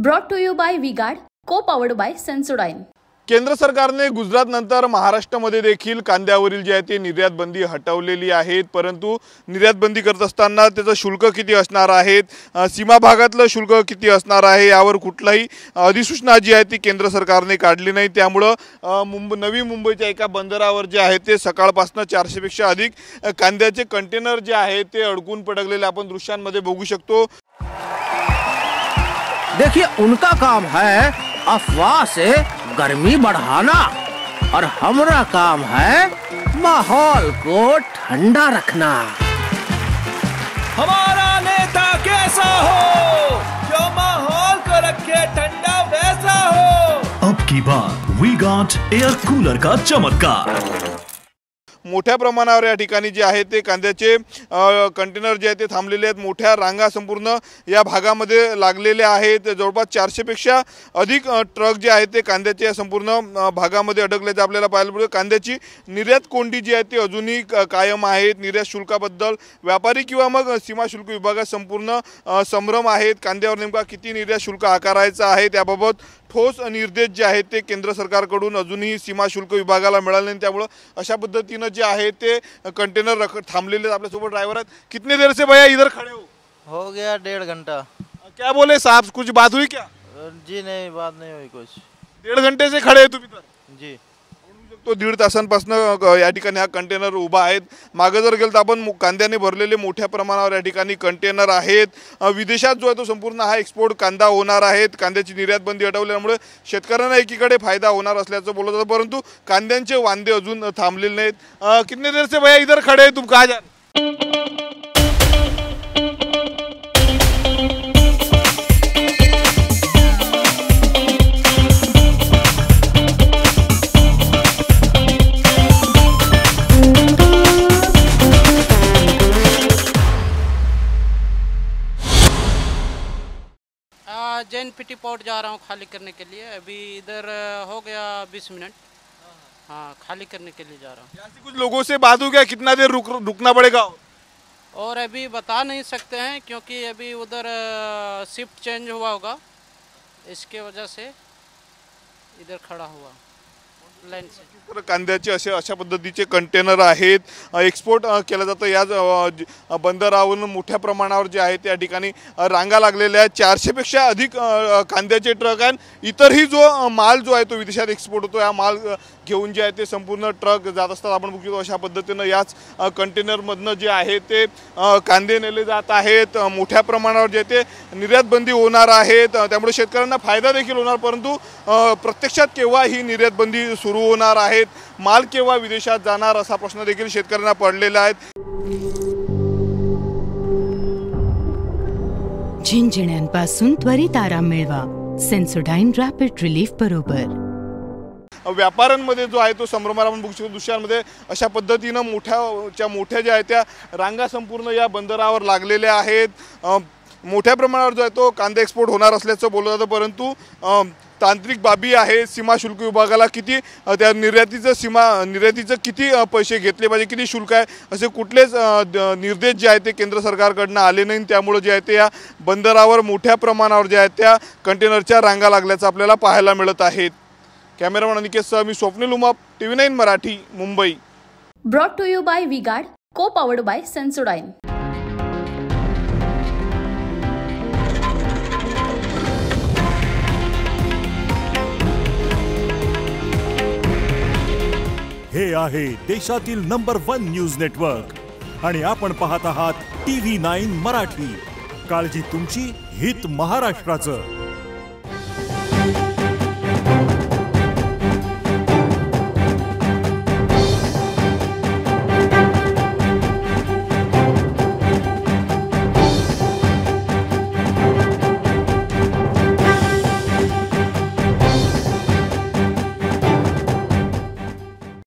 Brought to you by V-Guard, co-powered by Sensodyne. केंद्र सरकारने गुजरात नंतर महाराष्ट्रामध्ये देखील कांद्यावरील जे आहे ते निर्यात बंदी हटवलेली आहे, परंतु निर्यात बंदी करत असताना त्याचं शुल्क किती असणार आहे, सीमा भागातलं शुल्क किती असणार आहे यावर कुठलाही अधिसूचना जी आहे ती केंद्र सरकारने काढली नाही। त्यामुळे नवी मुंबईच्या एका बंदरावर जे आहे ते सकाळपासून 400 पेक्षा अधिक कांद्याचे कंटेनर जे आहे ते अडकून पडकलेले आपण दृश्यांमध्ये बघू शकतो। देखिए उनका काम है अफवाह से गर्मी बढ़ाना और हमारा काम है माहौल को ठंडा रखना। हमारा नेता कैसा हो जो माहौल को रखे ठंडा वैसा हो। अब की बात वी-गार्ड एयर कूलर का चमत्कार। मोठ्या प्रमाणावर या ठिकाणी जे आहे ते कांद्याचे कंटेनर जे आहे ते थांबलेले आहेत। मोठ्या रांगा संपूर्ण या भागामध्ये लागलेले आहेत। जवळपास 400 पेक्षा अधिक ट्रक जे आहेत ते कांद्याच्या संपूर्ण भागामध्ये अडकल्याचे आपल्याला पाहायला मिळते। कांद्याची निर्यात कोंडी जी आहे ती अजूनही कायम आहे। निर्यात शुल्काबद्दल व्यापारी किंवा मग सीमा शुल्क विभागात संपूर्ण संभ्रम आहेत। कांद्यावर नेमका किती निर्यात शुल्क आकारायचा आहे त्याबाबत ठोस निर्देश जे आहेत ते केंद्र सरकारकडून अजूनही सीमा शुल्क विभागाला मिळाले नाही। त्यामुळे अशा पद्धतीने जे आहे ते कंटेनर थांबलेले आपल्या सोबत ड्राइवर आहेत। कितने देर से भैया इधर खड़े हो गया 1.5 घंटा। क्या बोले साहब, कुछ बात हुई क्या? जी नहीं, बात नहीं हुई कुछ। 1.5 घंटे से खड़े तुम्ही तर? जी तो 1.5 तासांपासून या ठिकाणी हा कंटेनर उभा आहेत। मागे जर गेलं तर आपण कांद्याने भरलेले मोठ्या प्रमाणावर या ठिकाणी कंटेनर आहेत। विदेशात जो आहे तो संपूर्ण हा एक्सपोर्ट कांदा होणार आहे। कांद्याची निर्यात बंदी हटवल्यामुळे शेतकऱ्यांना एकीकडे फायदा होणार असल्याचं बोलत होतं, परंतु कांद्यांचे वांदे अजून थांबलेले नाहीत। कितने देर से भैया इधर खड़े तुम कहाँ जा? जैन पिटी पॉट जा रहा हूँ खाली करने के लिए। अभी इधर हो गया 20 मिनट। हाँ, खाली करने के लिए जा रहा हूँ। यहाँ से कुछ लोगों से बात हो गया, कितना देर रुकना पड़ेगा? और अभी बता नहीं सकते हैं क्योंकि अभी उधर शिफ्ट चेंज हुआ होगा, इसके वजह से इधर खड़ा हुआ लाइन से। कांद्याचे अशा पद्धतीचे कंटेनर आहेत, एक्सपोर्ट केलं जातं। या बंदरावरून मोठ्या प्रमाणावर जे आहे त्या ठिकाणी रांगा लागलेल्या आहेत। 400 पेक्षा अधिक कांद्याचे ट्रक आहेत। इतरही जो माल जो आहे तो विदेशात एक्सपोर्ट होतो, या माल घेऊन जे आहे ते संपूर्ण ट्रक जात असतात। आपण बघतो अशा पद्धतीनं याच कंटेनरमधनं जे आहे ते कांदे नेले जात आहेत। मोठ्या प्रमाणावर जे ते निर्यात बंदी होणार आहेत, त्यामुळे शेतकऱ्यांना फायदा देखील होणार, परंतु प्रत्यक्षात केव्हा ही निर्यात बंदी सुरू होणार आहे, माल केव्हा विदेशात जाणार असा प्रश्न देखील शेतकऱ्यांना पडलेला आहे। झिंझिण्यांपासून त्वरित आराम मिळवा सेन्सोडाइन रॅपिड रिलीफ बरोबर। व्यापाऱ्यांमध्ये जो आहे तो संभ्रम आपण बघू शकतो दृश्यांमध्ये। अशा पद्धतीनं मोठ्या ज्या आहेत त्या रांगा संपूर्ण या बंदरावर लागलेल्या आहेत। मोठ्या प्रमाणावर जो आहे तो कांदा एक्सपोर्ट होणार असल्याचं बोललं जातं, परंतु तांत्रिक बाबी आहे। सीमा शुल्क विभागाला किती त्या निर्यातीचं किती पैसे घेतले पाहिजे, किती शुल्क आहे, असे कुठलेच निर्देश जे आहेत ते केंद्र सरकारकडून आले नाही। त्यामुळे जे आहे ते या बंदरावर मोठ्या प्रमाणावर जे आहेत त्या कंटेनरच्या रांगा लागल्याचं आपल्याला पाहायला मिळत आहेत। कॅमेरामॅन अनिकेतसह मी Swapnil Umap, TV9 Marathi, Mumbai. Brought to you by V-Guard, co-powered by Sensodyne. हे आहे देशातील नंबर 1 न्यूज नेटवर्क आणि आपण पाहत आहात TV9 मराठी। काळजी तुमची, हित महाराष्ट्राचं।